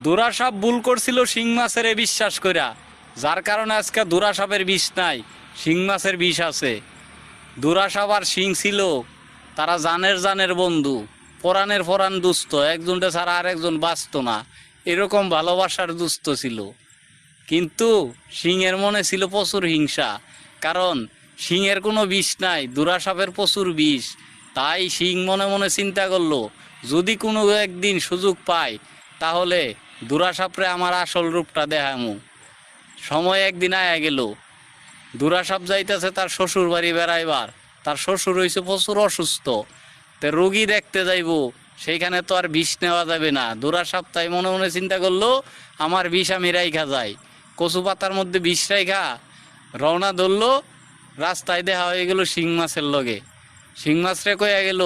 দুরা সাপ ভুল করছিল শিং মাছের বিশ্বাস কইরা, যার কারণে আজকে দুরা সাপের বিষ নাই, শিং মাছের বিষ আছে। দুরা সাপ আর শিং ছিল তারা জানের জানের বন্ধু, পরাণের পরাণ দুস্থ, একজনটা ছাড়া আর একজন বাঁচত না, এরকম ভালোবাসার দুস্থ ছিল। কিন্তু সিংহের মনে ছিল প্রচুর হিংসা, কারণ সিংহের কোনো বিষ নাই, দুরা সাপের প্রচুর বিষ। তাই সিং মনে মনে চিন্তা করলো, যদি কোনো একদিন সুযোগ পায় তাহলে দুরা সাপরে আমার আসল রূপটা দেখামু। সময় একদিন আয়া গেল, দুরা সাপ যাইতেছে তার শ্বশুর বাড়ি বেড়াইবার। তার শ্বশুর হয়েছে প্রচুর অসুস্থ, তে রোগী দেখতে যাইব, সেইখানে তো আর বিষ নেওয়া যাবে না। দুরা সাপ তাই মনে মনে চিন্তা করলো, আমার বিষ আমি রাইখা যাই। কচু পাতার মধ্যে বিষ রাইখা রওনা ধরলো। রাস্তায় দেখা হয়ে গেল শিং মাছের লগে। শিং মাছরে কইয়া গেল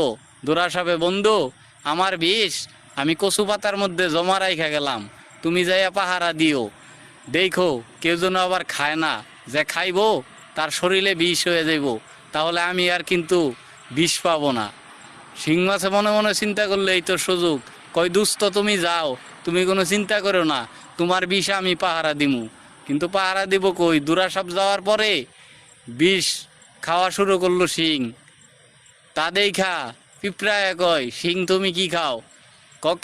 দুরা সাপে, বন্ধু আমার বিষ আমি কচু পাতার মধ্যে জমা রাইখা গেলাম, তুমি যাইয়া পাহারা দিও, দেখো কেউ যেন আবার খায় না, যে খাইবো তার শরীরে বিষ হয়ে যাইব, তাহলে আমি আর কিন্তু বিষ পাবো না। শিং মাছে মনে মনে চিন্তা করলে এই তো সুযোগ, কয় দুস্থ তুমি যাও, তুমি কোনো চিন্তা করো না, তোমার বিষ আমি পাহারা দিমু। কিন্তু পাহারা দিব কই, দুরা সাপ যাওয়ার পরে বিষ খাওয়া শুরু করলো শিং। তা দেখা পিঁপড়ায় কয়, শিং তুমি কি খাও?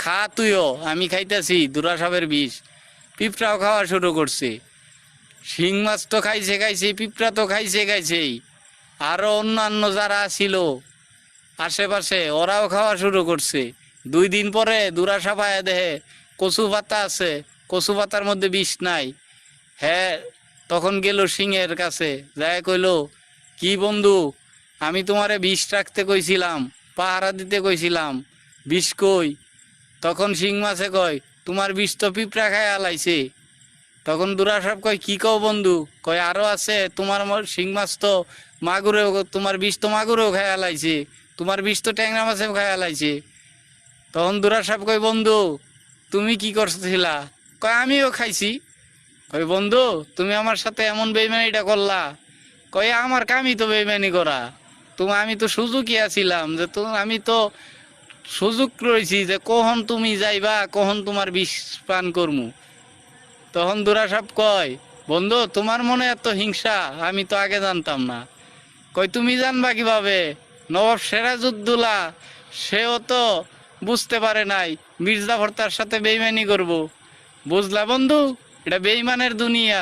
খা তুইও, আমি খাইতেছি দুরা সাপের বিষ। পিঁপড়াও খাওয়া শুরু করছে। শিং মাছ তো খাইছে খাইছে, পিঁপড়া তো খাইছে খাইছেই, আরও অন্যান্য যারা ছিল আশেপাশে ওরাও খাওয়া শুরু করছে। 2 দিন পরে দুরা সাপায় দেহে কচু পাতা আছে, কচু পাতার মধ্যে বিষ নাই। হ্যাঁ, তখন গেল সিংহের কাছে, যায় কইল, কি বন্ধু, আমি তোমারে বিষ রাখতে কইছিলাম, পাহারা দিতে কইছিলাম, বিষ কই? তখন শিং মাছে কয়, তোমার বিষ তো পিঁপড়া খায় আলাইছে। তখন দুরা সাপ কয়, কি কও বন্ধু? কয় আরো আছে, তোমার শিং মাছ তো মাগুরেও, তোমার বিষ তো মাগুরেও খায় আলাইছে, তোমার বিষ তো ট্যাংরা মাছেও খায় আলাইছে। তখন দুরা সাপ কয়, বন্ধু তুমি কি করছিলা? কয় আমিও খাইছি। কয় বন্ধু তুমি আমার সাথে এমন বেইমানিটা করলা? কয় আমার কামই তো বেইমানি করা, আমি তো সুযোগই আছিলাম, যে আমি তো সুযোগ রয়েছি যে কখন তুমি যাইবা, কখন তোমার বিষ পান করমু। তখন দুরা সাপ কয়, বন্ধু তোমার মনে এত হিংসা আমি তো আগে জানতাম না। কই তুমি জানবা কিভাবে? নবাব সিরাজউদ্দৌলা সেও তো বুঝতে পারে নাই মির্জা ভর্তার সাথে বেইমানি করব। বুঝলা বন্ধু, এটা বেইমানের দুনিয়া।